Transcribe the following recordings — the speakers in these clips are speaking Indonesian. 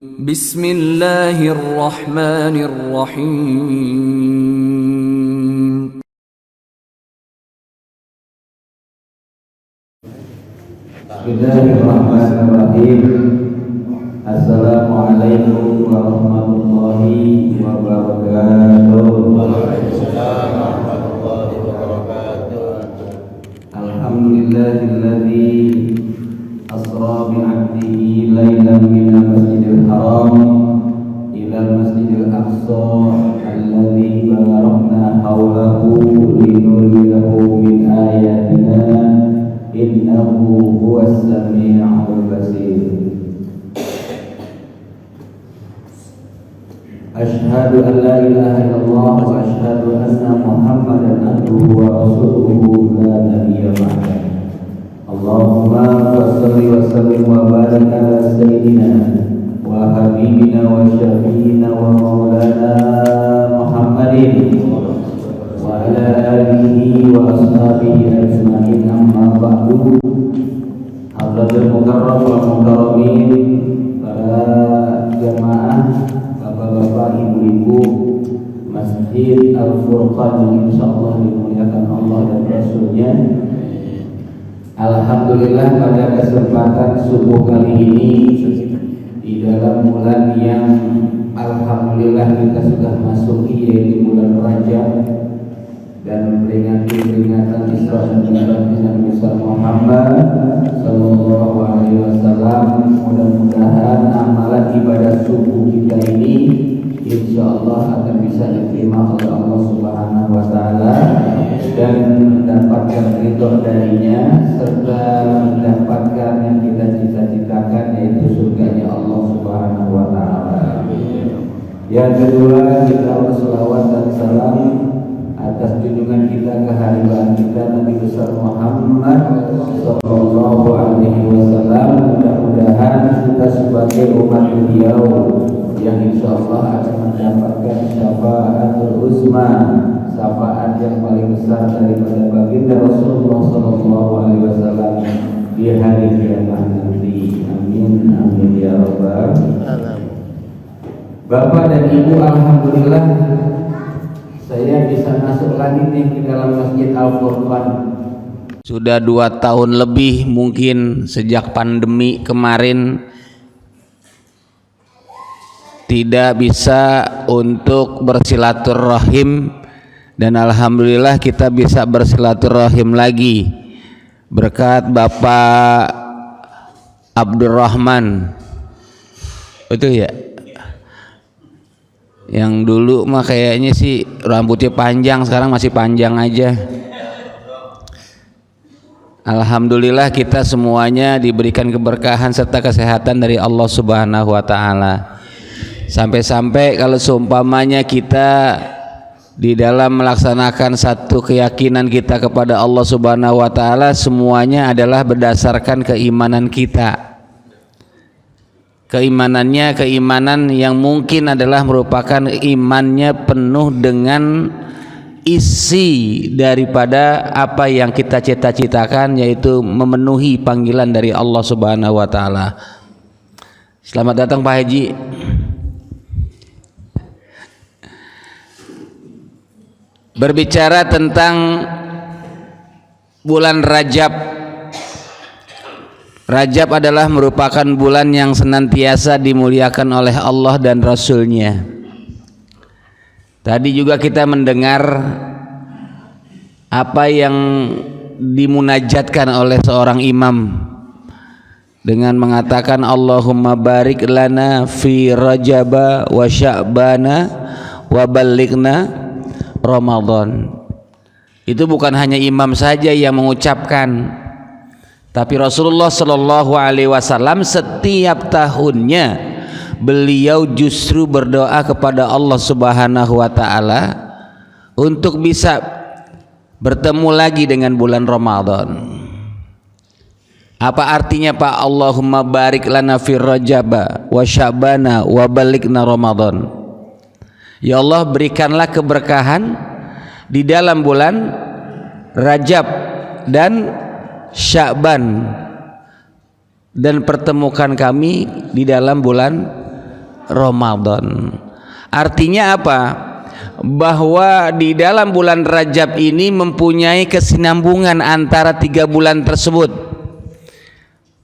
Bismillahirrahmanirrahim. Bismillahirrahmanirrahim. Assalamualaikum warahmatullahi wabarakatuh. Waalaikumsalam warahmatullahi wabarakatuh. Alhamdulillahilladzi asra bi'abdihi lailan minal masjidil haram ilal masjidil aqsa alladzi barakna hawlahu linuriyahu min ayatina innahu huwas sami'ul basir. Asyhadu an la ilaha illallah wa asyhadu anna Muhammadan abduhu wa rasuluhu la nabiyya ba'dah. Allahumma shalli wa sallim wa barik ala sayyidina wa habibina wa syafiina wa maulana Muhammadin wa ala alihi wa ashabihi ajma'in, amma ba'du. Hadratul mukarram wal mukarramin, para jamaah, bapak-bapak, ibu-ibu Masjid Al-Furqan yang insyaallah dimuliakan Allah dan Rasulnya. Alhamdulillah, pada kesempatan subuh kali ini di dalam bulan yang alhamdulillah kita sudah masuki, yaitu bulan Rajab, dan memperingati peringatan Isra dan Mi'raj Nabi Muhammad sallallahu alaihi wasallam. Mudah-mudahan amalan ibadah subuh kita ini insyaallah akan bisa diterima oleh Allah Subhanahu wa taala dan mendapatkan ridho darinya, serta mendapatkan yang kita cita-citakan, yaitu surganya Allah Subhanahu wa taala. Yang kedua, kita berselawat dan salam atas junjungan kita, kehadiran kita Nabi besar Muhammad sallallahu alaihi wasallam. Mudah-mudahan kita sebagai umat beliau yang insyaallah akan mendapatkan syafaatul uzma, syafaat yang paling besar daripada baginda Rasulullah sallallahu alaihi wasallam di hari kiamat nanti. Amin amin ya rabbal alamin. Bapak dan Ibu, alhamdulillah saya bisa masuk lagi nih ke dalam Masjid Al-Furqan. Sudah 2 tahun lebih mungkin sejak pandemi kemarin tidak bisa untuk bersilaturahim, dan alhamdulillah kita bisa bersilaturahim lagi berkat Bapak Abdurrahman. Betul ya? Yang dulu mah kayaknya sih rambutnya panjang, sekarang masih panjang aja. Alhamdulillah kita semuanya diberikan keberkahan serta kesehatan dari Allah Subhanahu wa taala. Sampai-sampai kalau seumpamanya kita di dalam melaksanakan satu keyakinan kita kepada Allah Subhanahu wa taala, semuanya adalah berdasarkan keimanan kita. Keimanannya keimanan yang mungkin adalah merupakan imannya penuh dengan isi daripada apa yang kita cita-citakan, yaitu memenuhi panggilan dari Allah Subhanahu wa taala. Selamat datang Pak Haji. Berbicara tentang bulan Rajab. Rajab adalah merupakan bulan yang senantiasa dimuliakan oleh Allah dan Rasul-Nya. Tadi juga kita mendengar apa yang dimunajatkan oleh seorang imam dengan mengatakan Allahumma barik lana fi Rajaba wa Sya'bana wa ballighna Ramadan. Itu bukan hanya imam saja yang mengucapkan, tapi Rasulullah Shallallahu Alaihi Wasallam setiap tahunnya beliau justru berdoa kepada Allah Subhanahu Wa Taala untuk bisa bertemu lagi dengan bulan Ramadan. Apa artinya Pak Allahumma barik lana fi Rajaba wa Sya'bana wa ballighna Ramadan? Ya Allah, berikanlah keberkahan di dalam bulan Rajab dan Sya'ban, dan pertemukan kami di dalam bulan Ramadan. Artinya apa? Bahwa di dalam bulan Rajab ini mempunyai kesinambungan antara 3 bulan tersebut.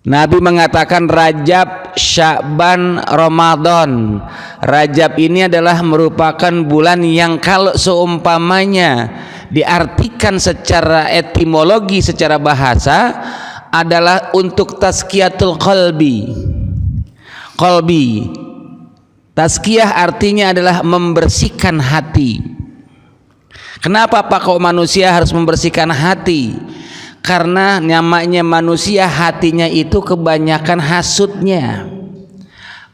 Nabi mengatakan Rajab, Sya'ban, Ramadan. Rajab ini adalah merupakan bulan yang kalau seumpamanya diartikan secara etimologi, secara bahasa adalah untuk tazkiyatul qalbi. Tazkiyah artinya adalah membersihkan hati. Kenapa Pak kok manusia harus membersihkan hati? Karena namanya manusia hatinya itu kebanyakan hasutnya,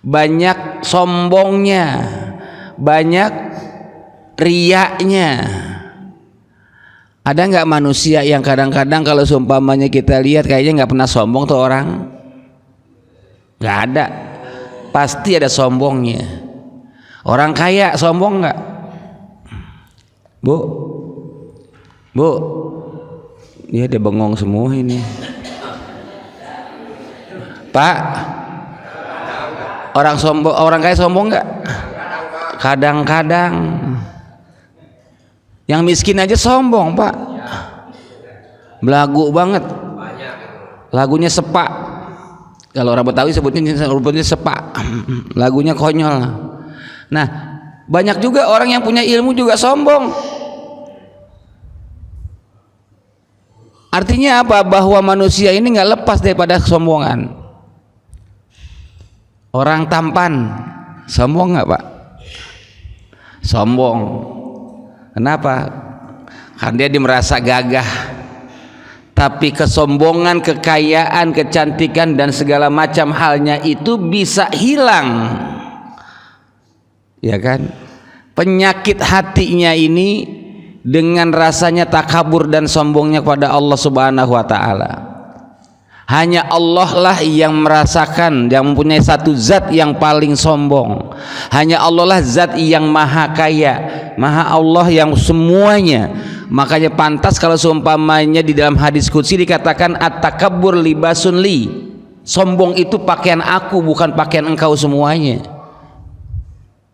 banyak sombongnya, banyak riyaknya. Ada nggak manusia yang kadang-kadang kalau seumpamanya kita lihat kayaknya nggak pernah sombong tuh orang? Nggak ada. Pasti ada sombongnya. Orang kaya sombong nggak? Bu, ya dia bengong semua ini. Pak, orang kaya sombong nggak? Kadang-kadang. Yang miskin aja sombong, Pak. Belagu banget. Lagunya sepak. Kalau orang Betawi sebutnya sepak. Lagunya konyol. Nah, banyak juga orang yang punya ilmu juga sombong. Artinya apa? Bahwa manusia ini nggak lepas daripada kesombongan. Orang tampan sombong nggak, Pak? Sombong. Kenapa? Karena dia merasa gagah. Tapi kesombongan, kekayaan, kecantikan dan segala macam halnya itu bisa hilang, ya kan? Penyakit hatinya ini dengan rasanya takabur dan sombongnya kepada Allah Subhanahu wa taala. Hanya Allah lah yang merasakan, yang mempunyai satu zat yang paling sombong. Hanya Allah lah zat yang maha kaya, maha Allah yang semuanya. Makanya pantas kalau seumpamanya di dalam hadis qudsi dikatakan at-takabbur libasun li. Sombong itu pakaian aku, bukan pakaian engkau semuanya.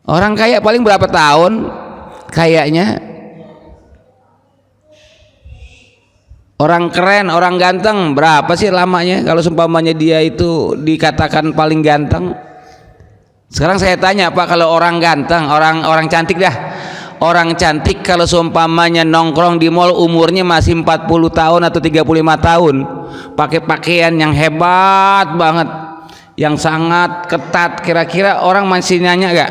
Orang kaya paling berapa tahun kayaknya? Orang keren, orang ganteng berapa sih lamanya kalau seumpamanya dia itu dikatakan paling ganteng? Sekarang saya tanya Pak, kalau orang ganteng, orang cantik dah. Orang cantik kalau seumpamanya nongkrong di mall umurnya masih 40 tahun atau 35 tahun, pakai pakaian yang hebat banget, yang sangat ketat, kira-kira orang masih nanya gak?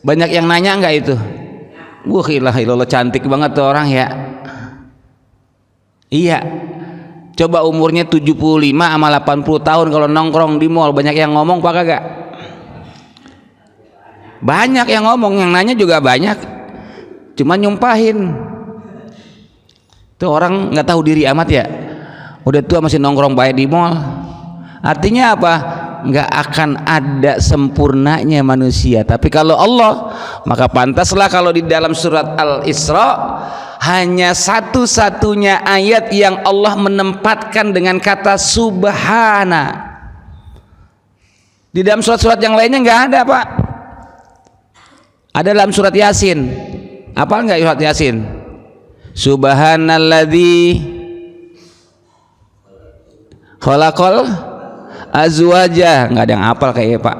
Banyak yang nanya gak itu? Wah ilah cantik banget tuh orang ya. Iya. Coba umurnya 75 sama 80 tahun kalau nongkrong di mall, banyak yang ngomong Pak kagak? Banyak yang ngomong, yang nanya juga banyak. Cuma nyumpahin. Tuh orang nggak tahu diri amat ya. Udah tua masih nongkrong baik di mall. Artinya apa? Nggak akan ada sempurnanya manusia. Tapi kalau Allah, maka pantaslah kalau di dalam surat Al-Isra hanya satu-satunya ayat yang Allah menempatkan dengan kata subhana. Di dalam surat-surat yang lainnya nggak ada Pak. Ada dalam surat Yasin. Apa enggak surat Yasin? Subhanalladzi khalaqal azwaja. Enggak ada yang hafal kayaknya Pak.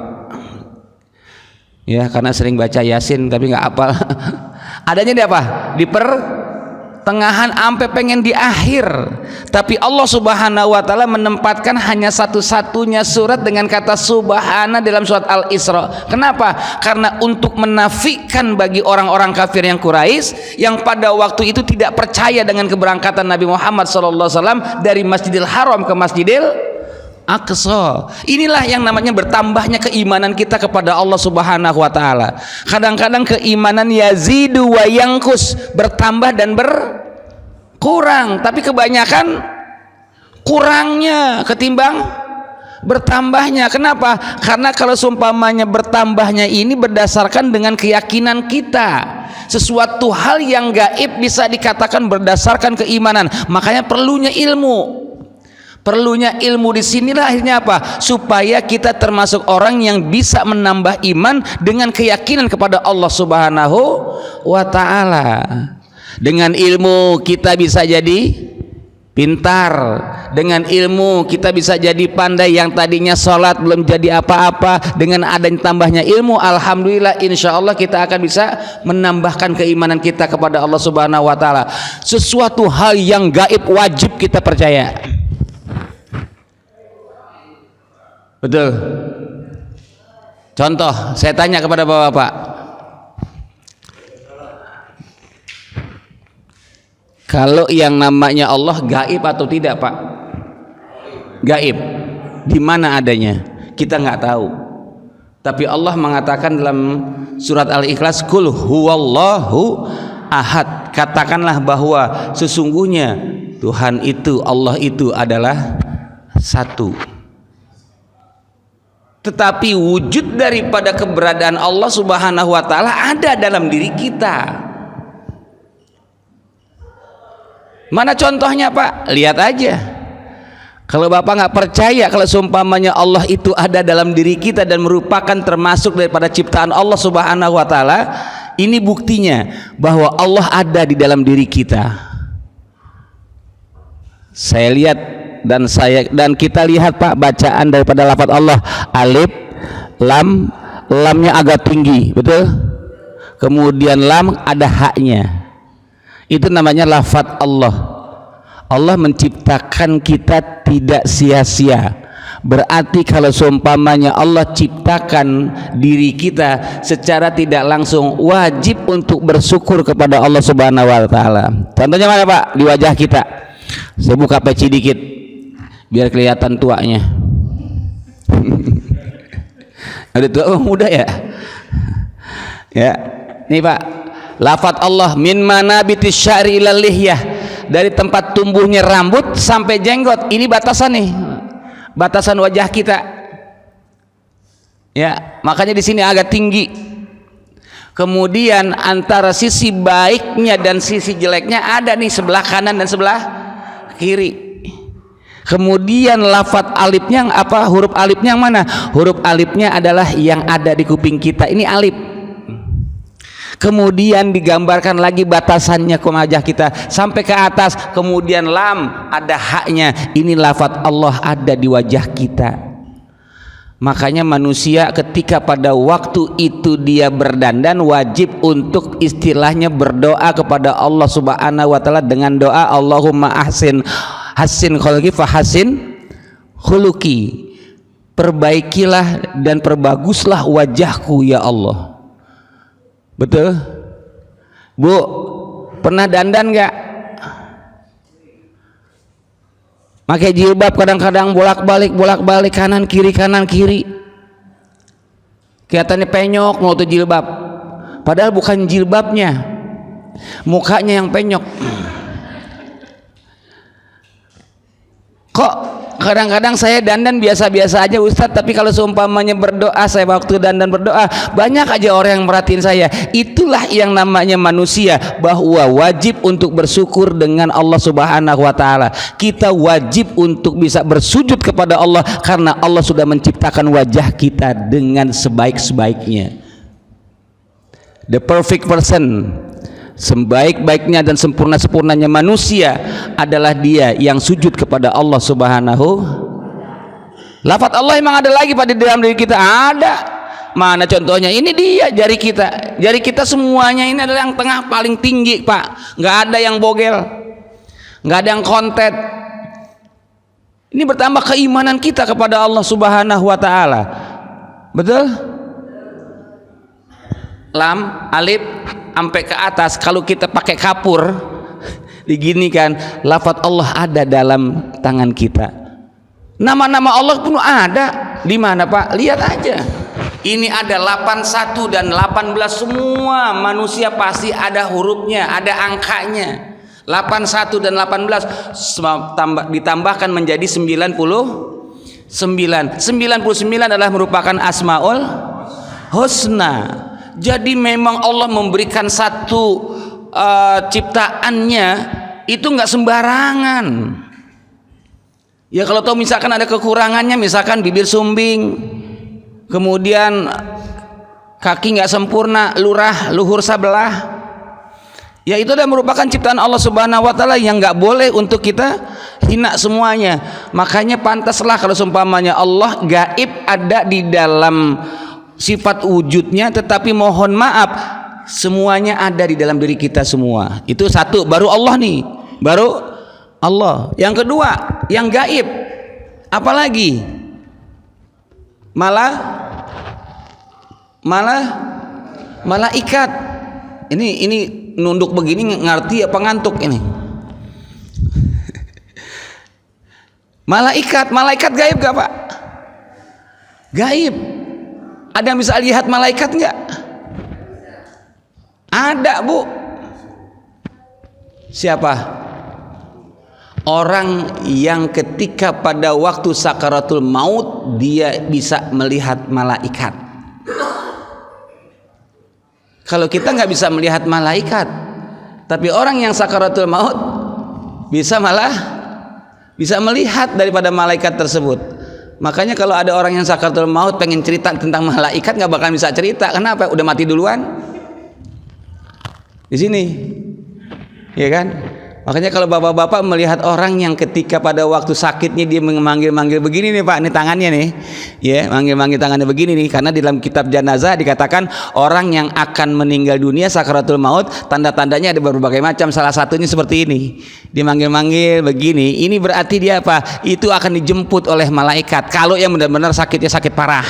Ya karena sering baca Yasin tapi enggak hafal. Adanya di apa? Di pertengahan sampai pengen di akhir. Tapi Allah Subhanahu wa taala menempatkan hanya satu-satunya surat dengan kata subhana dalam surat Al-Isra. Kenapa? Karena untuk menafikan bagi orang-orang kafir yang Quraisy yang pada waktu itu tidak percaya dengan keberangkatan Nabi Muhammad SAW dari Masjidil Haram ke Masjidil Aqsa. Inilah yang namanya bertambahnya keimanan kita kepada Allah Subhanahu wa taala. Kadang-kadang keimanan yazidu wa yanqus, bertambah dan berkurang, tapi kebanyakan kurangnya ketimbang bertambahnya. Kenapa? Karena kalau seumpamanya bertambahnya ini berdasarkan dengan keyakinan kita. Sesuatu hal yang gaib bisa dikatakan berdasarkan keimanan. Makanya perlunya ilmu. Perlunya ilmu di sinilah akhirnya apa? Supaya kita termasuk orang yang bisa menambah iman dengan keyakinan kepada Allah Subhanahu wa taala. Dengan ilmu kita bisa jadi pintar, dengan ilmu kita bisa jadi pandai. Yang tadinya sholat belum jadi apa-apa, dengan adanya tambahnya ilmu, alhamdulillah insya Allah kita akan bisa menambahkan keimanan kita kepada Allah Subhanahu wa taala. Sesuatu hal yang gaib wajib kita percaya. Betul. Contoh, saya tanya kepada bapak-bapak, kalau yang namanya Allah gaib atau tidak, Pak? Gaib. Di mana adanya? Kita nggak tahu. Tapi Allah mengatakan dalam surat Al-Ikhlas, "Qul huwallahu ahad." Katakanlah bahwa sesungguhnya Tuhan itu, Allah itu adalah satu. Tetapi wujud daripada keberadaan Allah Subhanahu wa taala ada dalam diri kita. Mana contohnya, Pak? Lihat aja. Kalau Bapak nggak percaya kalau seumpamanya Allah itu ada dalam diri kita dan merupakan termasuk daripada ciptaan Allah Subhanahu wa taala, ini buktinya bahwa Allah ada di dalam diri kita. Saya lihat dan kita lihat, Pak, bacaan daripada lafaz Allah, alif lam, lamnya agak tinggi, betul? Kemudian lam ada haknya. Itu namanya lafaz Allah. Allah menciptakan kita tidak sia-sia. Berarti kalau seumpamanya Allah ciptakan diri kita secara tidak langsung, wajib untuk bersyukur kepada Allah Subhanahu wa taala. Contohnya mana, Pak? Di wajah kita. Saya buka peci dikit biar kelihatan tuanya. Ada tua, oh, muda ya? Ya. Nih, Pak. Lafaz Allah, min manabitis sya'ri ilal lihyah, dari tempat tumbuhnya rambut sampai jenggot. Ini batasan nih, batasan wajah kita. Ya, makanya di sini agak tinggi. Kemudian antara sisi baiknya dan sisi jeleknya ada nih, sebelah kanan dan sebelah kiri. Kemudian lafaz alifnya apa? Huruf alifnya yang mana? Huruf alifnya adalah yang ada di kuping kita. Ini alif. Kemudian digambarkan lagi batasannya ke wajah kita sampai ke atas. Kemudian lam ada haknya. Ini lafaz Allah ada di wajah kita. Makanya manusia ketika pada waktu itu dia berdandan wajib untuk istilahnya berdoa kepada Allah Subhanahu wa taala dengan doa Allahumma ahsin khalqi fa hasin khuluqi. Perbaikilah dan perbaguslah wajahku ya Allah. Betul? Bu, pernah dandan nggak? Pakai jilbab kadang-kadang bolak-balik kanan kiri. Kelihatannya penyok mau tuh jilbab. Padahal bukan jilbabnya, mukanya yang penyok. Kok kadang-kadang saya dandan biasa-biasa aja Ustadz, tapi kalau seumpamanya berdoa, saya waktu dandan berdoa banyak aja orang yang merhatiin saya. Itulah yang namanya manusia, bahwa wajib untuk bersyukur dengan Allah Subhanahu wa taala. Kita wajib untuk bisa bersujud kepada Allah karena Allah sudah menciptakan wajah kita dengan sebaik-sebaiknya. The perfect person, sebaik-baiknya dan sempurna-sempurnanya manusia adalah dia yang sujud kepada Allah Subhanahu. Lafaz Allah emang ada lagi pada dalam diri kita? Ada. Mana contohnya? Ini dia jari kita. Jari kita semuanya ini adalah yang tengah paling tinggi, Pak. Nggak ada yang bogel, nggak ada yang kontet. Ini bertambah keimanan kita kepada Allah Subhanahu wa taala. Betul? Lam, alif sampai ke atas. Kalau kita pakai kapur diginikan, lafaz Allah ada dalam tangan kita. Nama-nama Allah pun ada. Di mana, Pak? Lihat aja. Ini ada 81 dan 18, semua manusia pasti ada hurufnya, ada angkanya. 81 dan 18 ditambahkan menjadi 99. 99 adalah merupakan Asmaul Husna. Jadi memang Allah memberikan satu ciptaannya itu nggak sembarangan. Ya kalau tahu misalkan ada kekurangannya, misalkan bibir sumbing, kemudian kaki nggak sempurna, luhur sebelah, ya itu adalah merupakan ciptaan Allah Subhanahu wa taala yang nggak boleh untuk kita hina semuanya. Makanya pantaslah kalau seumpamanya Allah gaib ada di dalam sifat wujudnya, tetapi mohon maaf semuanya ada di dalam diri kita semua. Itu satu, baru Allah nih, baru Allah. Yang kedua, yang gaib apalagi? Malaikat. Ini nunduk begini ngerti apa ngantuk ini? Malaikat gaib gak Pak? Gaib. Ada yang bisa lihat malaikat nggak? Ada Bu. Siapa? Orang yang ketika pada waktu sakaratul maut dia bisa melihat malaikat. Kalau kita nggak bisa melihat malaikat, tapi orang yang sakaratul maut bisa melihat daripada malaikat tersebut. Makanya kalau ada orang yang sakaratul maut pengen cerita tentang malaikat nggak bakal bisa cerita. Kenapa? Udah mati duluan di sini, ya kan? Makanya kalau bapak-bapak melihat orang yang ketika pada waktu sakitnya dia memanggil-manggil begini nih Pak, ini tangannya nih, ya manggil-manggil tangannya begini nih, karena di dalam kitab jenazah dikatakan orang yang akan meninggal dunia sakaratul maut tanda-tandanya ada berbagai macam, salah satunya seperti ini, dia manggil-manggil begini, ini berarti dia apa? Itu akan dijemput oleh malaikat. Kalau yang benar-benar sakitnya sakit parah,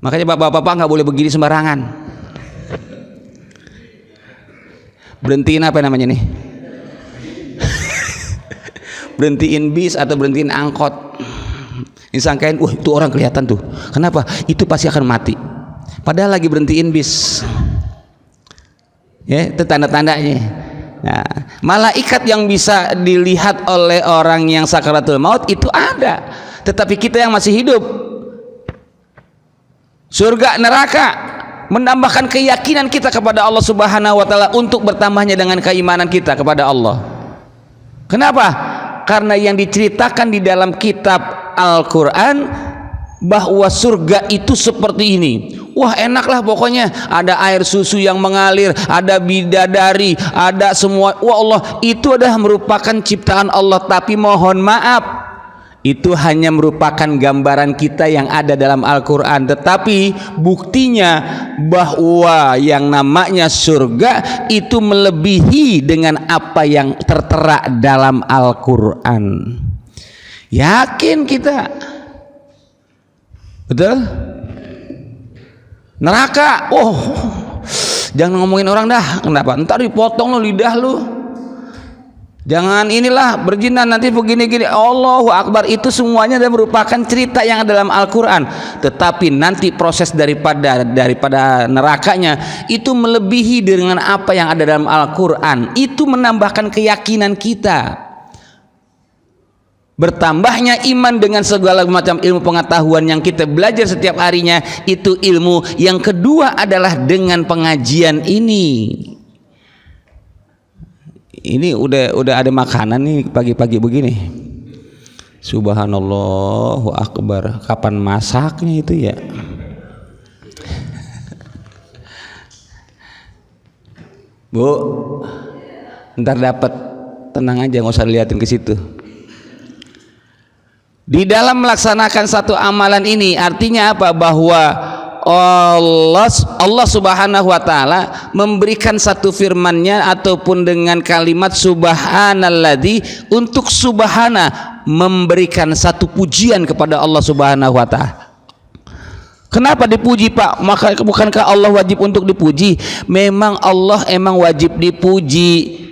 makanya bapak-bapak nggak boleh begini sembarangan. Berhentiin apa namanya nih? Berhentiin bis atau berhentiin angkot. Disangkain, wah itu orang kelihatan tuh. Kenapa? Itu pasti akan mati. Padahal lagi berhentiin bis. Ya, itu tanda-tandanya. Nah, malaikat yang bisa dilihat oleh orang yang sakaratul maut itu ada. Tetapi kita yang masih hidup, surga neraka, menambahkan keyakinan kita kepada Allah Subhanahu wa taala untuk bertambahnya dengan keimanan kita kepada Allah. Kenapa? Karena yang diceritakan di dalam kitab Al-Qur'an bahwa surga itu seperti ini. Wah, enaklah pokoknya, ada air susu yang mengalir, ada bidadari, ada semua. Wah Allah, itu adalah merupakan ciptaan Allah, tapi mohon maaf, itu hanya merupakan gambaran kita yang ada dalam Al-Quran. Tetapi buktinya bahwa yang namanya surga itu melebihi dengan apa yang tertera dalam Al-Quran. Yakin kita? Betul? Neraka, oh jangan ngomongin orang dah. Kenapa? Ntar dipotong lo lidah lo. Jangan inilah berjinan nanti begini-gini. Allahu Akbar. Itu semuanya adalah merupakan cerita yang ada dalam Al-Quran. Tetapi nanti proses daripada nerakanya itu melebihi dengan apa yang ada dalam Al-Quran. Itu menambahkan keyakinan kita. Bertambahnya iman dengan segala macam ilmu pengetahuan yang kita belajar setiap harinya, itu ilmu. Yang kedua adalah dengan pengajian ini. Ini udah ada makanan nih pagi-pagi begini. Subhanallahu Akbar. Kapan masaknya itu ya? Bu, ntar dapat, tenang aja, nggak usah liatin ke situ. Di dalam melaksanakan satu amalan ini artinya apa? Bahwa Allah Subhanahu wa taala memberikan satu firman-Nya ataupun dengan kalimat subhanalladzi, untuk subhana memberikan satu pujian kepada Allah Subhanahu wa taala. Kenapa dipuji Pak? Maka bukankah Allah wajib untuk dipuji? Memang Allah emang wajib dipuji,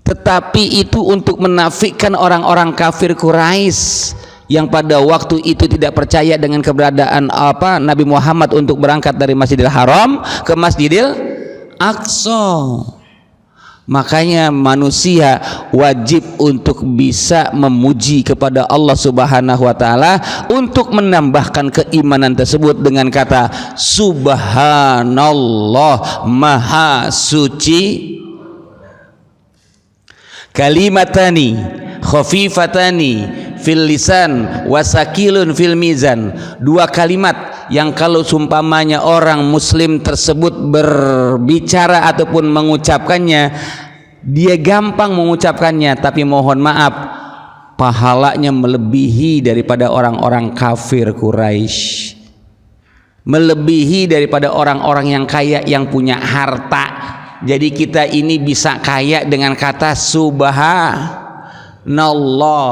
tetapi itu untuk menafikan orang-orang kafir Quraisy yang pada waktu itu tidak percaya dengan keberadaan Nabi Muhammad untuk berangkat dari Masjidil Haram ke Masjidil Aqsa. Makanya manusia wajib untuk bisa memuji kepada Allah Subhanahu wa taala untuk menambahkan keimanan tersebut dengan kata Subhanallah, Maha Suci. Kalimatani khafifatani fil lisan wasakilun fil mizan. Dua kalimat yang kalau sumpamanya orang muslim tersebut berbicara ataupun mengucapkannya, dia gampang mengucapkannya, tapi mohon maaf pahalanya melebihi daripada orang-orang kafir Quraisy, melebihi daripada orang-orang yang kaya yang punya harta. Jadi kita ini bisa kaya dengan kata subhanallah,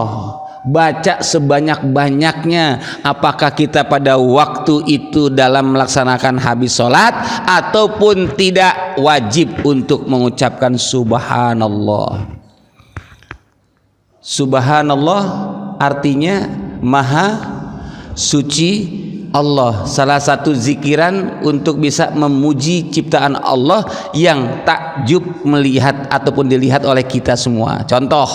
baca sebanyak-banyaknya. Apakah kita pada waktu itu dalam melaksanakan habis sholat ataupun tidak, wajib untuk mengucapkan subhanallah. Subhanallah artinya maha suci Allah. Salah satu zikiran untuk bisa memuji ciptaan Allah yang takjub melihat ataupun dilihat oleh kita semua. Contoh,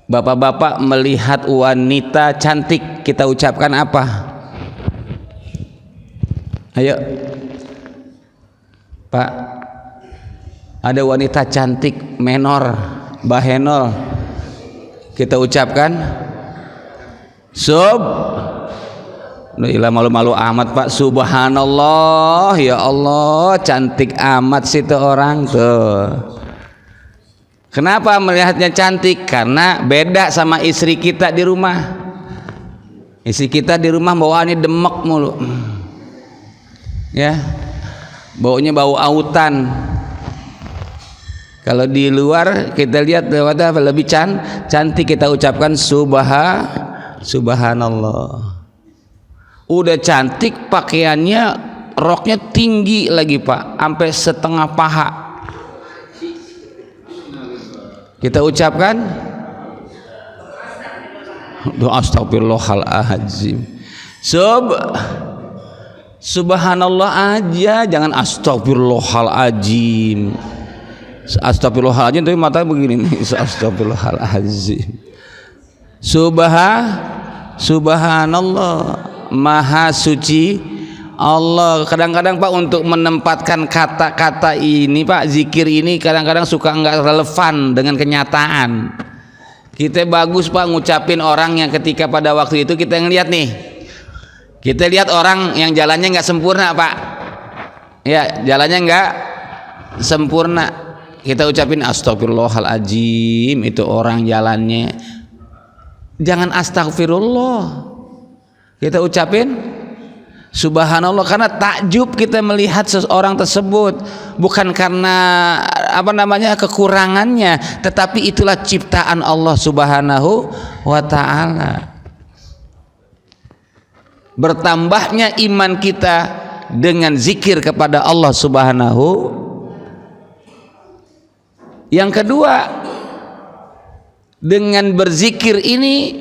bapak-bapak melihat wanita cantik, kita ucapkan apa? Ayo Pak, ada wanita cantik menor bahenol, kita ucapkan malu-malu amat Pak, subhanallah, ya Allah cantik amat situ orang tuh. Kenapa melihatnya cantik? Karena beda sama istri kita di rumah. Istri kita di rumah bawaannya demek mulu, ya, baunya bau autan. Kalau di luar kita lihat lebih cantik, kita ucapkan subhanallah. Udah cantik pakaiannya, roknya tinggi lagi Pak, sampai setengah paha, kita ucapkan astagfirullahaladzim. Subhanallah aja, jangan astagfirullahaladzim. Astagfirullahaladzim tapi matanya begini nih, astagfirullahaladzim. Subhanallah, maha suci Allah. Kadang-kadang Pak untuk menempatkan kata-kata ini Pak, zikir ini kadang-kadang suka enggak relevan dengan kenyataan. Kita bagus Pak ngucapin orang yang ketika pada waktu itu kita ngelihat nih, kita lihat orang yang jalannya enggak sempurna Pak, ya jalannya enggak sempurna, kita ucapin astagfirullahaladzim. Itu orang jalannya, jangan astagfirullah, kita ucapin subhanallah. Karena takjub kita melihat seseorang tersebut, bukan karena kekurangannya, tetapi itulah ciptaan Allah subhanahu wa ta'ala. Bertambahnya iman kita dengan zikir kepada Allah subhanahu. Yang kedua, dengan berzikir ini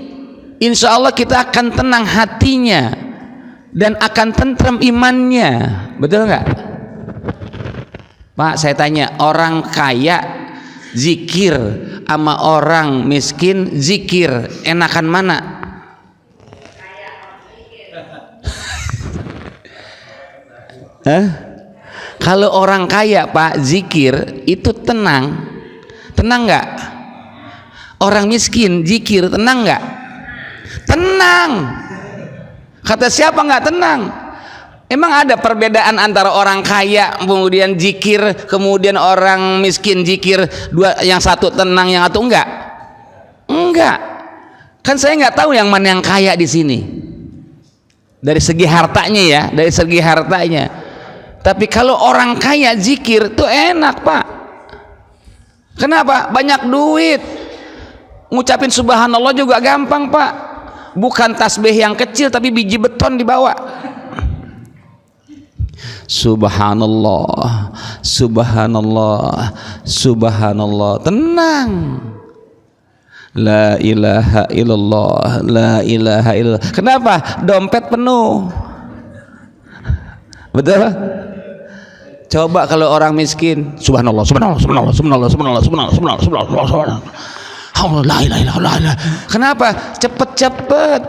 insya Allah kita akan tenang hatinya dan akan tentram imannya. Betul nggak Pak? Saya tanya, orang kaya zikir sama orang miskin zikir, enakan mana? Kalau orang kaya Pak zikir itu tenang nggak? Orang miskin zikir tenang nggak? Tenang. Kata siapa nggak tenang? Emang ada perbedaan antara orang kaya kemudian zikir, kemudian orang miskin zikir, dua, yang satu tenang yang satu enggak? Enggak. Kan saya nggak tahu yang mana yang kaya di sini. Dari segi hartanya ya, dari segi hartanya. Tapi kalau orang kaya zikir tuh enak Pak. Kenapa? Banyak duit. Ngucapin subhanallah juga gampang Pak. Bukan tasbih yang kecil tapi biji beton dibawa. Subhanallah, subhanallah, subhanallah, tenang. La ilaha illallah, la ilaha illallah. Kenapa? Dompet penuh. Betul? Coba kalau orang miskin, subhanallah, subhanallah, subhanallah, subhanallah, subhanallah, subhanallah, subhanallah, subhanallah, subhanallah. La ilaha illallah. Kenapa? Cepet-cepet.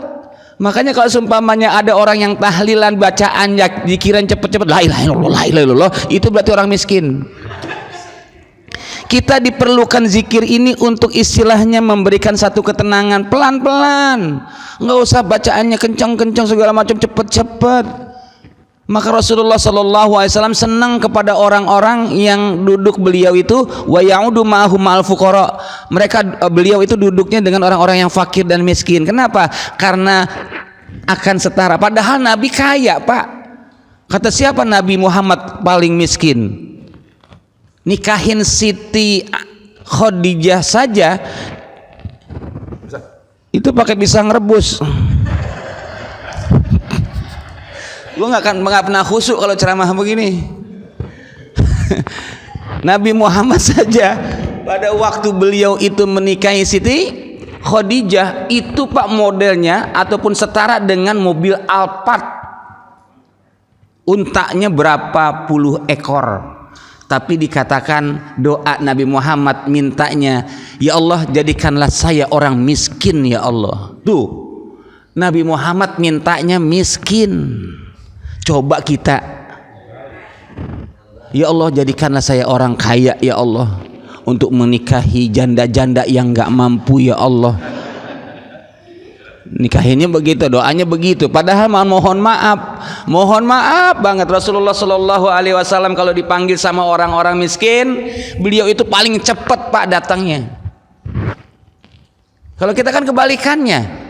Makanya kalau seumpamanya ada orang yang tahlilan bacaan zikiran cepet-cepet, la ilaha illallah, la ilaha illallah, itu berarti orang miskin. kita diperlukan zikir ini untuk istilahnya memberikan satu ketenangan, pelan-pelan, nggak usah bacaannya kencang-kencang segala macam, cepet-cepet. Maka Rasulullah SAW senang kepada orang-orang yang duduk beliau itu wa ya'udu ma'ahum ma'al fuqara. Beliau itu duduknya dengan orang-orang yang fakir dan miskin. Kenapa? Karena akan setara. Padahal Nabi kaya, Pak. Kata siapa Nabi Muhammad paling miskin? Nikahin Siti Khadijah saja itu pakai pisang rebus. Lu nggak pernah khusyuk kalau ceramah begini. Nabi Muhammad saja pada waktu beliau itu menikahi Siti Khadijah itu, Pak, modelnya ataupun setara dengan mobil Alphard, untanya berapa puluh ekor. Tapi dikatakan doa Nabi Muhammad mintanya, ya Allah jadikanlah saya orang miskin ya Allah. Tuh, Nabi Muhammad mintanya miskin. Coba kita, ya Allah jadikanlah saya orang kaya ya Allah, untuk menikahi janda-janda yang gak mampu ya Allah. Nikahinnya begitu, doanya begitu. Padahal mohon maaf banget. Rasulullah SAW kalau dipanggil sama orang-orang miskin, beliau itu paling cepat, Pak, datangnya. Kalau kita kan kebalikannya,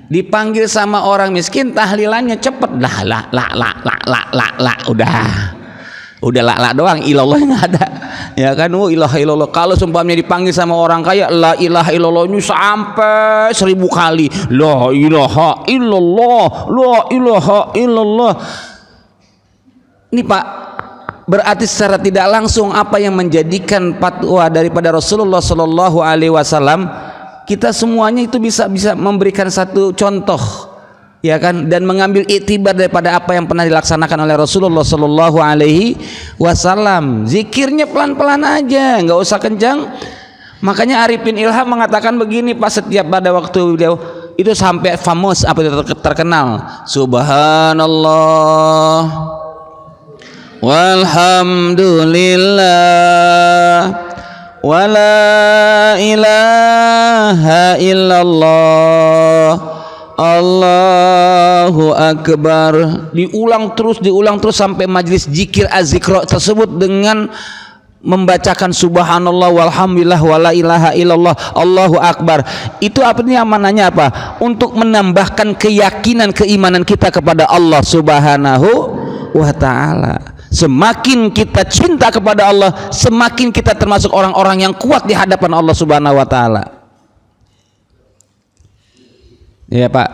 dipanggil sama orang miskin tahlilannya cepet, udah la doang, ilallah nggak ada, ya kan? Ilaha illallah. Kalau sumpahnya dipanggil sama orang kaya, la ilaha illallahnya sampai 1000 kali, la ilaha illallah, la ilaha illallah. Ini, Pak, berarti secara tidak langsung apa yang menjadikan fatwa daripada Rasulullah SAW, kita semuanya itu bisa memberikan satu contoh, ya kan, dan mengambil iktibar daripada apa yang pernah dilaksanakan oleh Rasulullah SAW. Zikirnya pelan-pelan aja, nggak usah kencang. Makanya Arifin Ilham mengatakan begini, Pak, setiap pada waktu beliau itu sampai famous, apa itu terkenal, Subhanallah walhamdulillah wala ilaha illallah Allahu akbar. Diulang terus sampai majlis zikir az-zikra tersebut dengan membacakan subhanallah walhamdulillah wala ilaha illallah Allahu akbar. Itu artinya mananya apa? Untuk menambahkan keyakinan keimanan kita kepada Allah Subhanahu wa ta'ala. Semakin kita cinta kepada Allah, semakin kita termasuk orang-orang yang kuat di hadapan Allah Subhanahu wa ta'ala. Ya, Pak.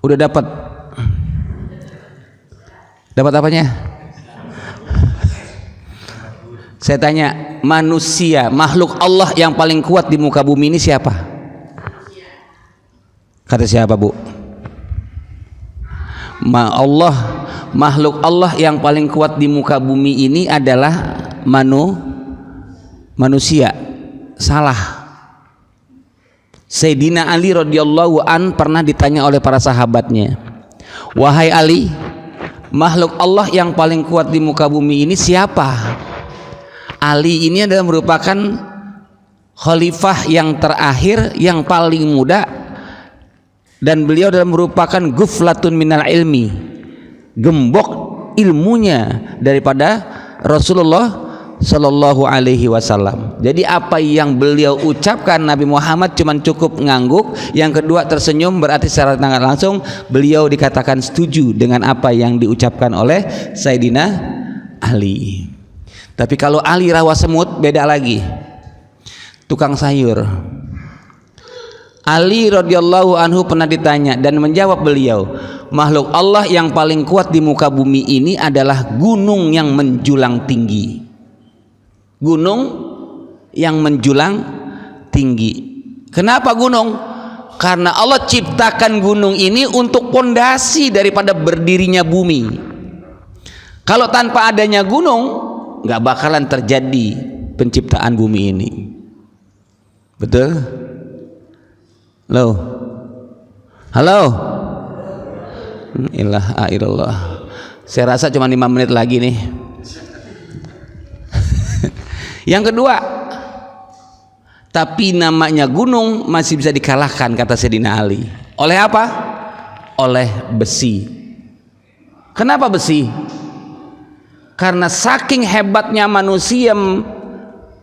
Udah dapat apanya? Saya tanya, manusia, makhluk Allah yang paling kuat di muka bumi ini siapa? Kata siapa, Bu? Makhluk Allah yang paling kuat di muka bumi ini adalah manusia. Salah. Sayyidina Ali radhiyallahu an pernah ditanya oleh para sahabatnya, wahai Ali, makhluk Allah yang paling kuat di muka bumi ini siapa? Ali ini adalah merupakan khalifah yang terakhir, yang paling muda, dan beliau adalah merupakan guflatun minal ilmi, gembok ilmunya daripada Rasulullah Sallallahu Alaihi Wasallam. Jadi apa yang beliau ucapkan Nabi Muhammad cuman cukup ngangguk, yang kedua tersenyum, berarti secara tidak langsung beliau dikatakan setuju dengan apa yang diucapkan oleh Sayyidina Ali. Tapi kalau Ali rawa semut beda lagi, tukang sayur. Ali radhiyallahu anhu pernah ditanya dan menjawab beliau, makhluk Allah yang paling kuat di muka bumi ini adalah gunung yang menjulang tinggi. Gunung yang menjulang tinggi. Kenapa gunung? Karena Allah ciptakan gunung ini untuk pondasi daripada berdirinya bumi. Kalau tanpa adanya gunung, nggak bakalan terjadi penciptaan bumi ini. Betul? Halo. Ilah ilallah. Saya rasa cuma 5 menit lagi nih. Yang kedua, tapi namanya gunung masih bisa dikalahkan kata Sayyidina Ali. Oleh apa? Oleh besi. Kenapa besi? Karena saking hebatnya manusia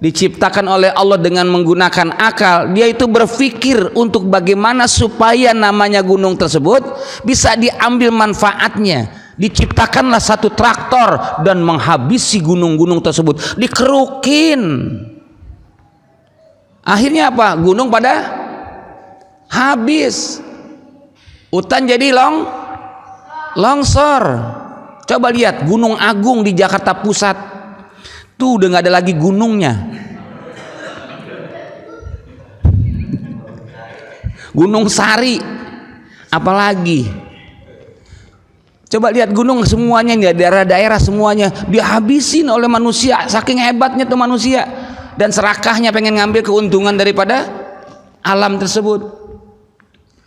diciptakan oleh Allah dengan menggunakan akal, dia itu berpikir untuk bagaimana supaya namanya gunung tersebut bisa diambil manfaatnya. Diciptakanlah satu traktor dan menghabisi gunung-gunung tersebut, dikerukin. Akhirnya apa? Gunung pada habis, hutan jadi longsor. Coba lihat Gunung Agung di Jakarta Pusat, tuh udah nggak ada lagi gunungnya. Gunung Sari, apalagi? Coba lihat gunung semuanya, daerah-daerah semuanya dihabisin oleh manusia. Saking hebatnya tuh manusia dan serakahnya pengen ngambil keuntungan daripada alam tersebut.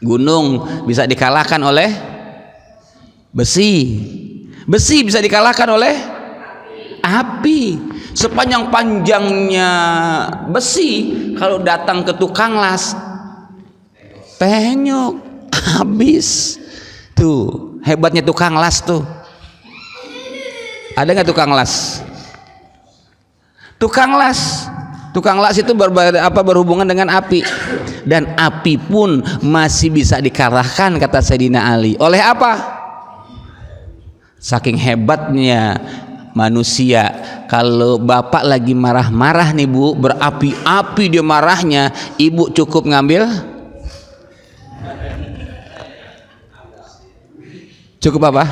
Gunung bisa dikalahkan oleh besi. Besi bisa dikalahkan oleh api. Sepanjang-panjangnya besi, kalau datang ke tukang las, penyok, habis. Tuh hebatnya tukang las tuh. Ada nggak tukang las? Tukang las itu berhubungan dengan api, dan api pun masih bisa dikalahkan kata Sayyidina Ali. Oleh apa? Saking hebatnya manusia. Kalau bapak lagi marah-marah nih bu, berapi-api dia marahnya, ibu cukup ngambil apa?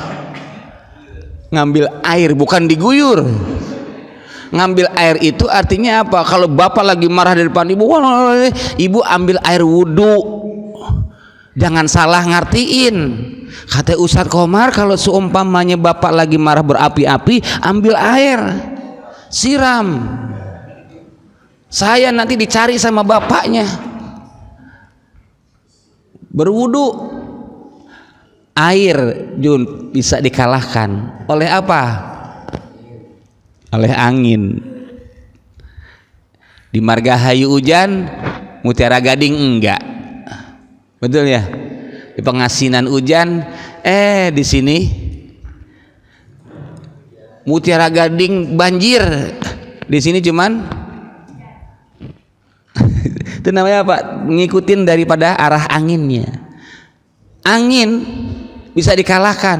Ngambil air, bukan diguyur. Ngambil air itu artinya apa? Kalau bapak lagi marah di depan ibu, ibu ambil air wudhu. Jangan salah ngartiin. Kata Ustadz Komar, kalau seumpamanya bapak lagi marah berapi-api, ambil air, siram. Saya nanti dicari sama bapaknya. Berwudhu. Air Jun bisa dikalahkan oleh apa? Oleh angin. Di Margahayu hujan, Mutiara Gading enggak. Betul ya? Di Pengasinan hujan, di sini Mutiara Gading banjir. Di sini cuman itu namanya apa? Ngikutin daripada arah anginnya. Angin bisa dikalahkan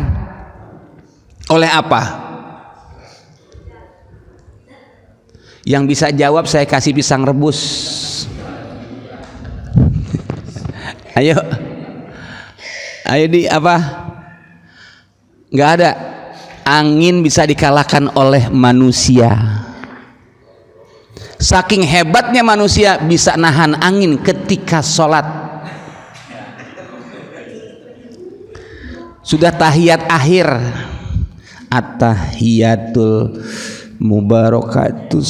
oleh apa? Yang bisa jawab saya kasih pisang rebus. Ayo di apa? Nggak ada. Angin bisa dikalahkan oleh manusia. Saking hebatnya manusia bisa nahan angin ketika sholat. Sudah tahiyat akhir, at-tahiyatul mubarakatus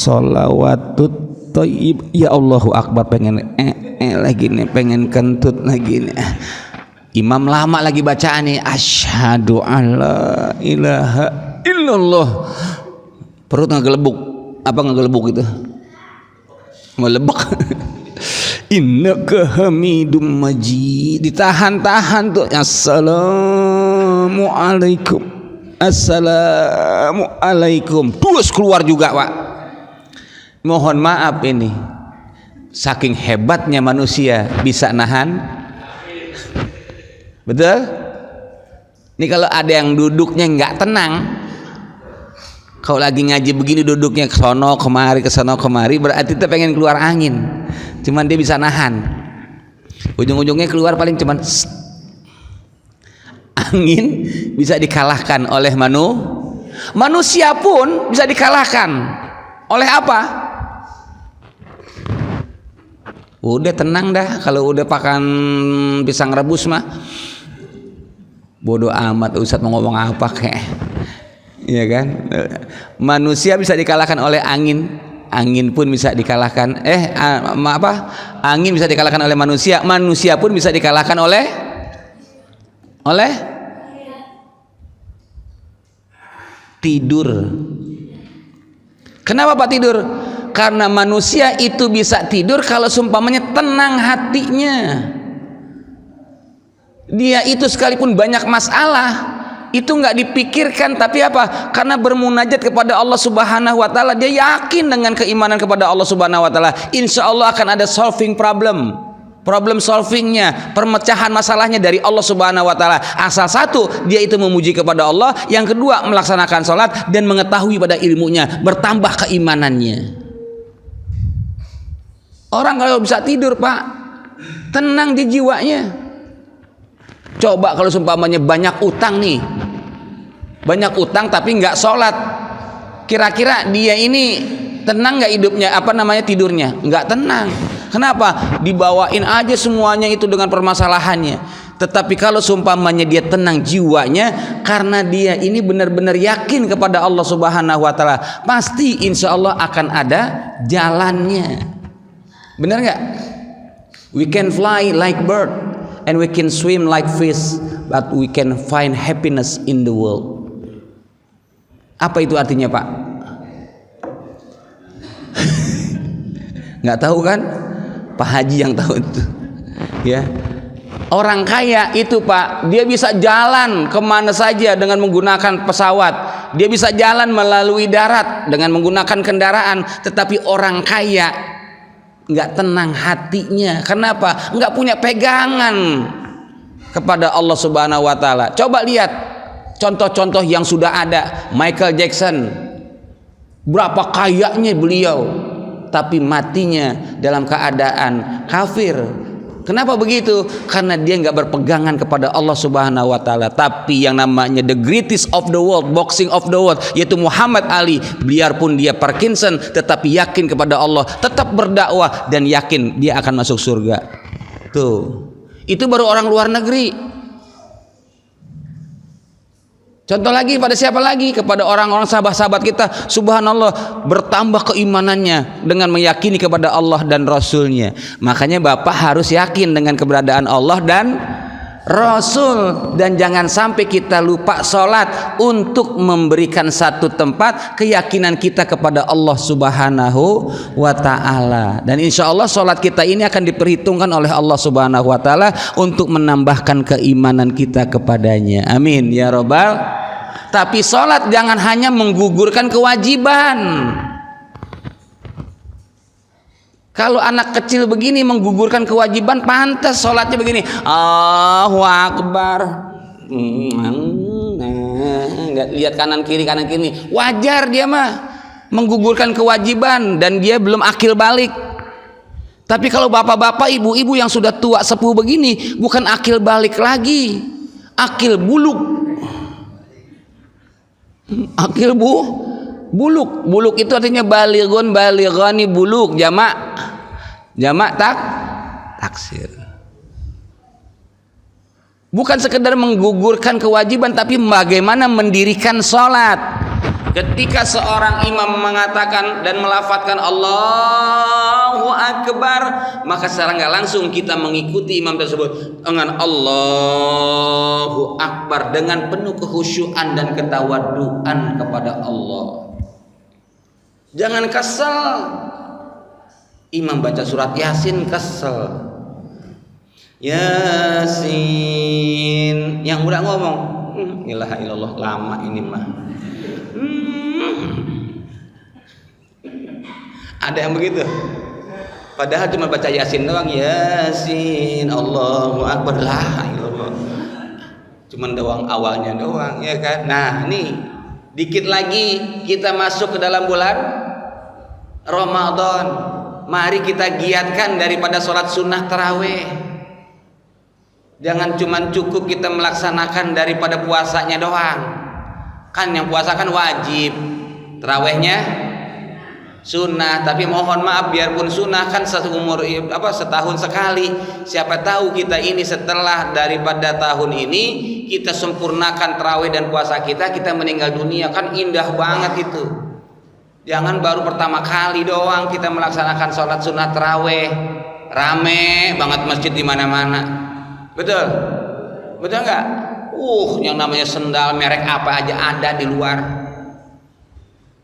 sholawatut thayyib, ya Allahu akbar, pengen lagi nih, pengen kentut lagi nih. Imam lama lagi bacaan nih, asyhadu alla ilaha illallah. Perut ngegelebuk, apa ngegelebuk itu? Melebek. Innaka hamidum majid. Ditahan-tahan tuh. Assalamualaikum. Assalamualaikum. Terus keluar juga pak. Mohon maaf ini, saking hebatnya manusia bisa nahan. Betul? Ini kalau ada yang duduknya nggak tenang, kalau lagi ngaji begini duduknya kesono kemari, berarti kita pengen keluar angin. Cuman dia bisa nahan. Ujung-ujungnya keluar paling cuman angin bisa dikalahkan oleh manusia pun bisa dikalahkan oleh apa? Udah tenang dah, kalau udah pakan pisang rebus mah bodoh amat Ustadz mau ngomong apa kayak. Iya kan? Manusia bisa dikalahkan oleh angin. Angin pun bisa dikalahkan angin bisa dikalahkan oleh manusia pun bisa dikalahkan oleh tidur. Kenapa Pak tidur? Karena manusia itu bisa tidur kalau seumpamanya tenang hatinya. Dia itu sekalipun banyak masalah itu nggak dipikirkan, tapi apa? Karena bermunajat kepada Allah Subhanahu wa taala, dia yakin dengan keimanan kepada Allah Subhanahu wa taala, insya Allah akan ada solving problem solvingnya, permecahan masalahnya dari Allah Subhanahu wa taala. Asal satu, dia itu memuji kepada Allah, yang kedua melaksanakan sholat dan mengetahui pada ilmunya, bertambah keimanannya. Orang kalau bisa tidur, Pak, tenang di jiwanya. Coba kalau seumpamanya banyak utang nih, banyak utang tapi nggak sholat, kira-kira dia ini tenang nggak hidupnya, tidurnya? Nggak tenang. Kenapa? Dibawain aja semuanya itu dengan permasalahannya. Tetapi kalau seumpamanya dia tenang jiwanya, karena dia ini benar-benar yakin kepada Allah Subhanahu wa taala, pasti insya Allah akan ada jalannya. Benar nggak? We can fly like bird and we can swim like fish, but we can find happiness in the world. Apa itu artinya, Pak? Nggak tahu kan? Pak Haji yang tahu itu. Ya, orang kaya itu, Pak, dia bisa jalan kemana saja dengan menggunakan pesawat. Dia bisa jalan melalui darat dengan menggunakan kendaraan. Tetapi orang kaya nggak tenang hatinya. Kenapa? Nggak punya pegangan kepada Allah Subhanahu wa taala. Coba lihat contoh-contoh yang sudah ada. Michael Jackson, berapa kayanya beliau, tapi matinya dalam keadaan kafir. Kenapa begitu? Karena dia nggak berpegangan kepada Allah Subhanahu wa taala. Tapi yang namanya the greatest of the world, boxing of the world, yaitu Muhammad Ali, biarpun dia Parkinson tetapi yakin kepada Allah, tetap berdakwah dan yakin dia akan masuk surga. Tuh. Itu baru orang luar negeri. Contoh lagi pada siapa lagi? Kepada orang-orang sahabat-sahabat kita, subhanallah, bertambah keimanannya dengan meyakini kepada Allah dan Rasulnya. Makanya Bapak harus yakin dengan keberadaan Allah dan Rasul, dan jangan sampai kita lupa sholat untuk memberikan satu tempat keyakinan kita kepada Allah Subhanahu wa ta'ala. Dan insya Allah sholat kita ini akan diperhitungkan oleh Allah Subhanahu wa ta'ala untuk menambahkan keimanan kita kepadanya. Amin ya robbal. Tapi sholat jangan hanya menggugurkan kewajiban. Kalau anak kecil begini menggugurkan kewajiban, pantas sholatnya begini, Allahu Akbar, nggak lihat kanan kiri, wajar dia mah menggugurkan kewajiban dan dia belum akil balik. Tapi kalau bapak-bapak, ibu-ibu yang sudah tua sepuh begini, bukan akil balik lagi, akil buluk. Akil buluk. Buluk itu artinya balighun, balighani, buluk, jamak taksir. Bukan sekedar menggugurkan kewajiban, tapi bagaimana mendirikan sholat. Ketika seorang imam mengatakan dan melafadzkan Allahu Akbar, maka secara nggak langsung kita mengikuti imam tersebut dengan Allahu Akbar dengan penuh kekhusyuan dan ketawaduan kepada Allah. Jangan kesel. Imam baca surat Yasin kesel. Yasin, yang udah ngomong, ilaha illallah, lama ini mah. Ada yang begitu. Padahal cuma baca Yasin doang. Yasin, Allahu Akbar, la ilallah. Cuman doang awalnya doang, ya kan? Nah, nih dikit lagi kita masuk ke dalam bulan Ramadan. Mari kita giatkan daripada sholat sunnah taraweh. Jangan cuma cukup kita melaksanakan daripada puasanya doang. Kan yang puasa kan wajib, tarawehnya sunnah. Tapi mohon maaf, biarpun sunnah kan setahun sekali. Siapa tahu kita ini setelah daripada tahun ini kita sempurnakan taraweh dan puasa kita meninggal dunia, kan indah banget itu. Jangan baru pertama kali doang kita melaksanakan sholat sunnah taraweh, rame banget masjid di mana-mana. Betul nggak? Yang namanya sendal merek apa aja ada di luar.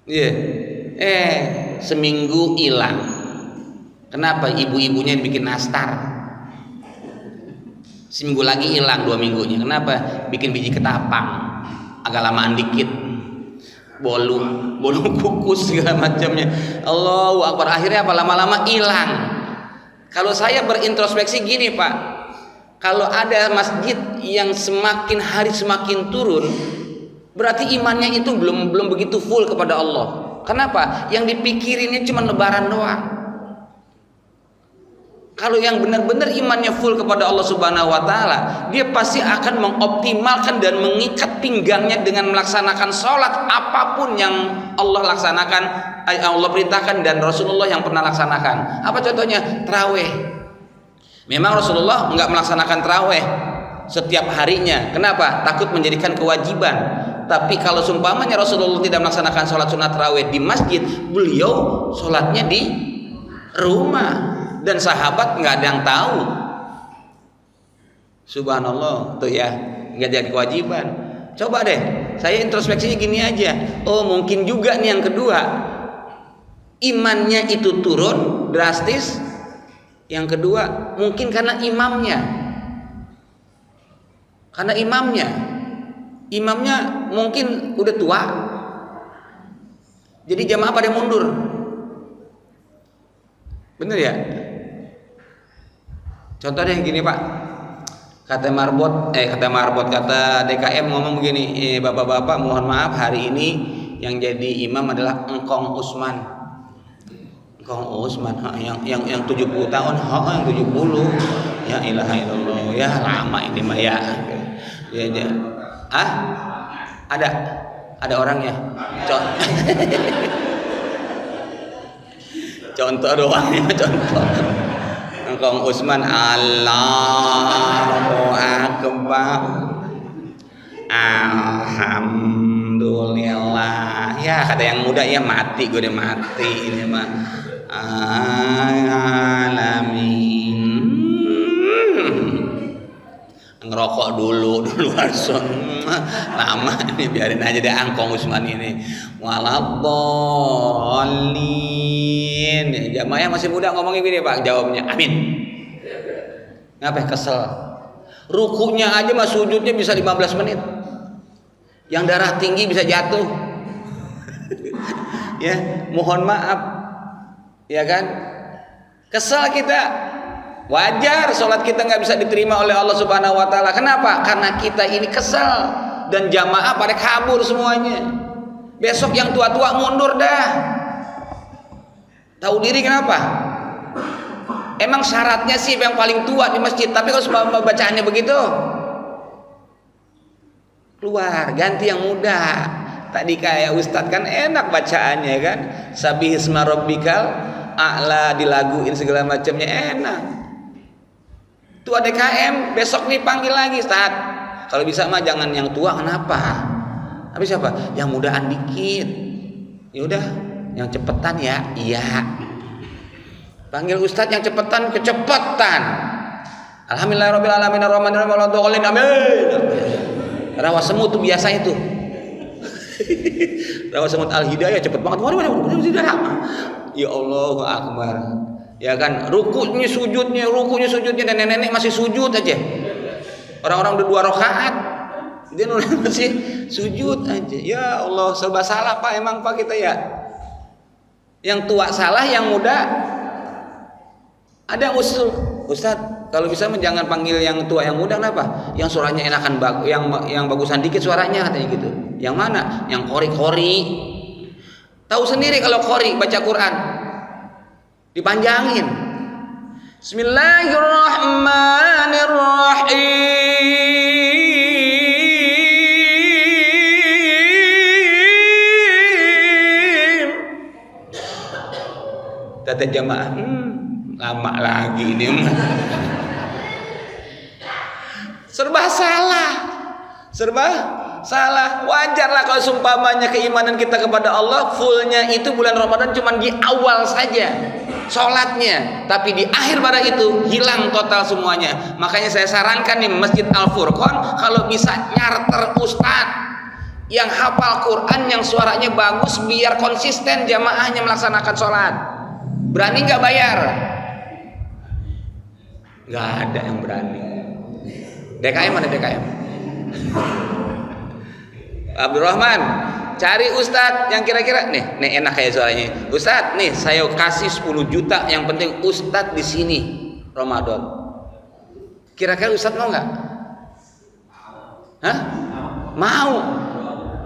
Iya. seminggu hilang. Kenapa? Ibu-ibunya bikin nastar. Seminggu lagi hilang, 2 minggunya. Kenapa? Bikin biji ketapang, agak lamaan dikit, bolong kukus segala macamnya. Allahu Akbar, akhirnya apa? Lama-lama hilang. Kalau saya berintrospeksi gini Pak, kalau ada masjid yang semakin hari semakin turun, berarti imannya itu belum begitu full kepada Allah. Kenapa? Yang dipikirinnya cuma lebaran doang. Kalau yang benar-benar imannya full kepada Allah Subhanahu wa taala, dia pasti akan mengoptimalkan dan mengikat pinggangnya dengan melaksanakan sholat apapun yang Allah laksanakan, Allah perintahkan dan Rasulullah yang pernah laksanakan. Apa contohnya? Tarawih. Memang Rasulullah enggak melaksanakan tarawih setiap harinya. Kenapa? Takut menjadikan kewajiban. Tapi kalau seumpamanya Rasulullah tidak melaksanakan sholat sunat tarawih di masjid, beliau sholatnya di rumah. Dan sahabat nggak ada yang tahu. Subhanallah tuh ya, nggak jadi kewajiban. Coba deh, saya introspeksinya gini aja. Oh mungkin juga nih yang kedua, imannya itu turun drastis. Yang kedua mungkin karena imamnya. Imamnya mungkin udah tua. Jadi jamaah pada mundur. Bener ya? Contohnya gini Pak, kata DKM ngomong begini, bapak-bapak mohon maaf hari ini yang jadi imam adalah Engkong Usman, yang 70 tahun, yang 70, ya ilaha illallah, ya lama ini mah ya. Ada orangnya, contoh doang ya, contoh. Engkong Usman, Allahu Akbar, alhamdulillah. Ya kata yang muda ya mati, gue udah mati ini mah. Alamin. Ngerokok dulu langsung lama ini, biarin aja deh Engkong Usman ini. Waladhdallin. Jamaah masih muda ngomongnya gini Pak, jawabnya amin. Ngapa kesel? Rukunya aja mas sujudnya bisa 15 menit. Yang darah tinggi bisa jatuh. Ya, mohon maaf. Ya kan? Kesel kita. Wajar sholat kita nggak bisa diterima oleh Allah Subhanahu wa taala. Kenapa? Karena kita ini kesel dan jamaah pada kabur semuanya. Besok yang tua-tua mundur dah. Tahu diri kenapa? Emang syaratnya sih yang paling tua di masjid, tapi kalau semua bacaannya begitu, keluar ganti yang muda. Tadi kayak Ustadz kan enak bacaannya kan, Sabbihisma rabbikal a'la, dilaguin segala macamnya enak. Tua DKM besok nih panggil lagi Ustaz. Kalau bisa mah jangan yang tua, kenapa? Tapi siapa? Yang mudaan dikit. Ya udah, yang cepetan ya. Iya. Panggil Ustaz yang cepetan, kecepatan. Alhamdulillahirabbil alamin arrahmanirrahim waladzallin amin. Rawa semut tuh biasa itu. Rawa semut al-hidayah cepet banget. Ya Allahu akbar. Ya kan, rukunya sujudnya dan nenek-nenek masih sujud aja. Orang-orang udah 2 rakaat, dia masih sujud aja. Ya Allah, serba salah Pak, emang Pak kita ya. Yang tua salah, yang muda ada usul. Ustaz, kalau bisa jangan panggil yang tua yang muda, kenapa? Yang suaranya enakan yang bagusan dikit suaranya katanya gitu. Yang mana? Yang kori-kori. Tahu sendiri kalau kori baca Quran dipanjangin. Bismillahirrahmanirrahim. Tata jamaah, lama lagi ini. Serba salah. Wajarlah kalau seumpamanya keimanan kita kepada Allah fullnya itu bulan Ramadan cuma di awal saja sholatnya, tapi di akhir pada itu hilang total semuanya. Makanya saya sarankan nih Masjid Al Furqon kalau bisa nyarter ustadz yang hafal Quran, yang suaranya bagus, biar konsisten jamaahnya melaksanakan sholat. Berani nggak bayar? Nggak ada yang berani. DKM mana DKM? Abdurrahman, cari ustadz yang kira-kira nih enak kayak suaranya. Ustadz, nih saya kasih 10 juta, yang penting ustadz di sini Ramadan. Kira-kira ustadz mau nggak? Hah? Mau.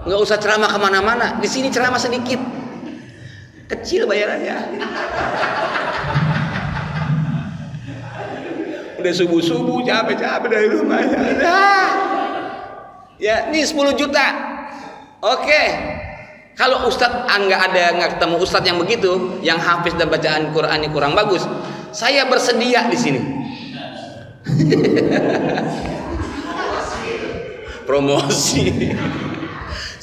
Nggak usah ceramah kemana-mana. Di sini ceramah sedikit, kecil bayarannya. Udah subuh-subuh capek-capek dari rumah ya nih 10 juta. Oke. Kalau ustadz nggak ketemu ustadz yang begitu, yang hafiz dan bacaan Qur'annya kurang bagus, saya bersedia di sini. Promosi.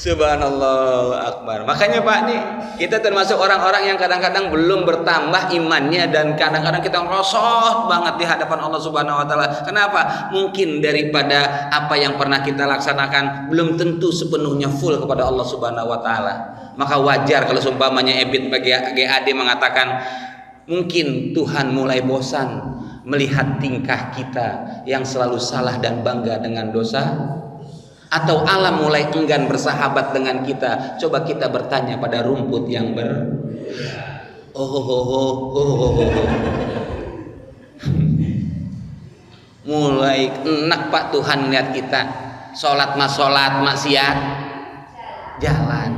Subhanallah akbar. Makanya Pak nih, kita termasuk orang-orang yang kadang-kadang belum bertambah imannya, dan kadang-kadang kita ngerosot banget di hadapan Allah Subhanahu wa taala. Kenapa? Mungkin daripada apa yang pernah kita laksanakan belum tentu sepenuhnya full kepada Allah Subhanahu wa taala. Maka wajar kalau seumpamanya Ebit GAD mengatakan mungkin Tuhan mulai bosan melihat tingkah kita yang selalu salah dan bangga dengan dosa, atau alam mulai enggan bersahabat dengan kita. Coba kita bertanya pada rumput yang mulai enak Pak Tuhan lihat kita sholat maksiat jalan.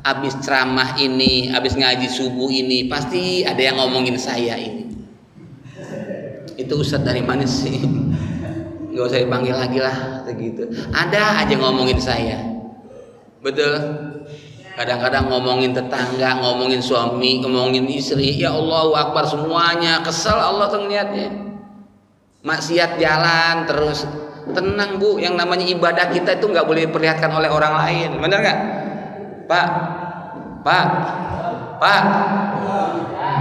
Abis ceramah ini, abis ngaji subuh ini, pasti ada yang ngomongin saya ini. Itu ustadz dari mana sih? Nggak usah dipanggil lagi lah, gitu. Ada aja ngomongin saya, betul. Kadang-kadang ngomongin tetangga, ngomongin suami, ngomongin istri. Ya Allahu Akbar, semuanya kesel Allah tuh ngeliatnya. Maksiat jalan terus. Tenang Bu, yang namanya ibadah kita itu nggak boleh diperlihatkan oleh orang lain, benar nggak? Pak.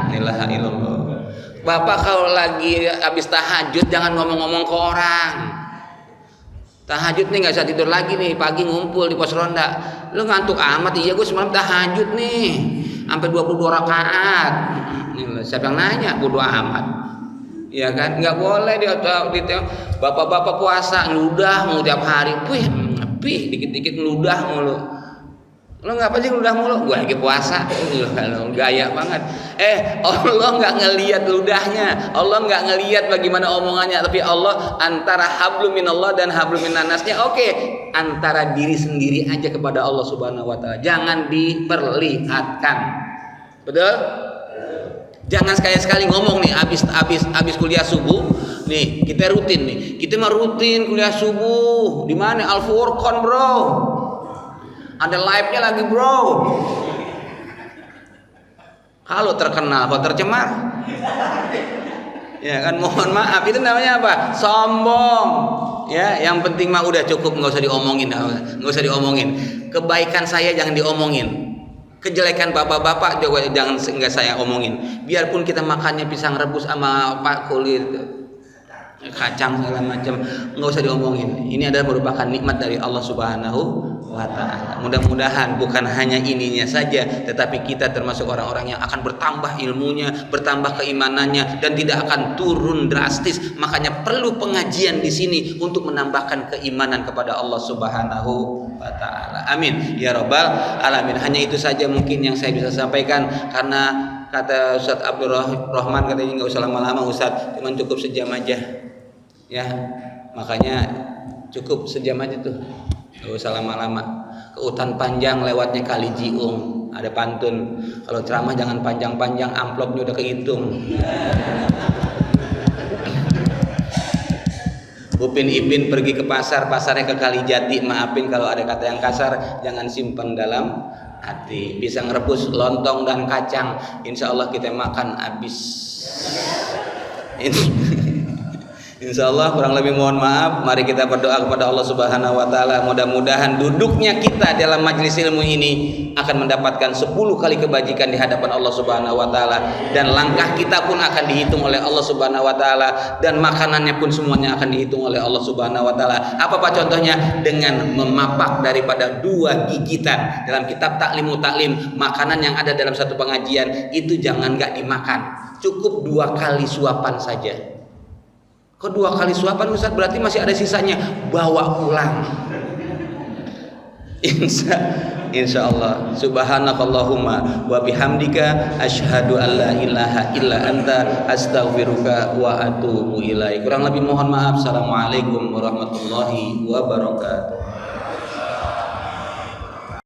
Inilah ilallah. Bapak kalau lagi habis tahajud jangan ngomong-ngomong ke orang. Tahajud nih nggak bisa tidur lagi nih, pagi ngumpul di pos ronda. Lu ngantuk amat? Iya gue semalam tahajud nih, sampai 22 rakaat. Siapa yang nanya? Bodoh amat. Ya kan? Nggak boleh dia bapak-bapak puasa ngeludah mau tiap hari, dikit-dikit ngeludah mulu. Lo ngapa sih ludah mulu? Gue lagi puasa. Gaya banget. Allah nggak ngelihat ludahnya, Allah nggak ngelihat bagaimana omongannya, tapi Allah antara hablum minallah dan hablum minannasnya. Oke, antara diri sendiri aja kepada Allah Subhanahu wa taala. Jangan diperlihatkan. Betul? Jangan sekali-sekali ngomong nih habis kuliah subuh. Nih, kita rutin nih. Kita mah rutin kuliah subuh. Di mana? Al Furqan, Bro. Ada live-nya lagi bro. Kalau terkenal, kalau tercemar, ya kan mohon maaf, itu namanya apa? Sombong. Ya, yang penting mah udah cukup, nggak usah diomongin. Kebaikan saya jangan diomongin. Kejelekan bapak-bapak juga jangan nggak saya omongin. Biarpun kita makannya pisang rebus sama pak kulit kacang segala macam, nggak usah diomongin. Ini adalah merupakan nikmat dari Allah Subhanahu wa ta'ala. Mudah-mudahan bukan hanya ininya saja, tetapi kita termasuk orang-orang yang akan bertambah ilmunya, bertambah keimanannya, dan tidak akan turun drastis. Makanya perlu pengajian di sini untuk menambahkan keimanan kepada Allah Subhanahu wa ta'ala. Amin ya rabbal alamin. Hanya itu saja mungkin yang saya bisa sampaikan, karena kata Ustadz Abdurrahman katanya nggak usah lama-lama Ustadz, cuma cukup sejam aja. Ya, makanya cukup sejam aja tuh, gak usah lama-lama. Ke hutan panjang lewatnya kali Jiung, ada pantun, kalau ceramah jangan panjang-panjang, amplopnya udah kehitung. Upin Ipin pergi ke pasar, pasarnya ke Kalijati. Maafin kalau ada kata yang kasar, jangan simpan dalam hati. Pisang rebus, lontong dan kacang, insya Allah kita makan habis. Insya Allah kurang lebih mohon maaf. Mari kita berdoa kepada Allah Subhanahu wa taala, mudah-mudahan duduknya kita dalam majelis ilmu ini akan mendapatkan 10 kali kebajikan di hadapan Allah Subhanahu wa taala, dan langkah kita pun akan dihitung oleh Allah Subhanahu wa taala, dan makanannya pun semuanya akan dihitung oleh Allah Subhanahu wa taala. Apa contohnya? Dengan memapak daripada 2 gigitan. Dalam kitab Taklimu Taklim, makanan yang ada dalam satu pengajian itu jangan enggak dimakan, cukup 2 kali suapan saja. Kok 2 kali suapan Ustaz? Berarti masih ada sisanya. Bawa pulang. Insya Allah. Subhanakallahumma wa bihamdika asyhadu an la ilaha illa anta astaghfiruka wa atubu ilaik. Kurang lebih mohon maaf. Assalamualaikum warahmatullahi wabarakatuh.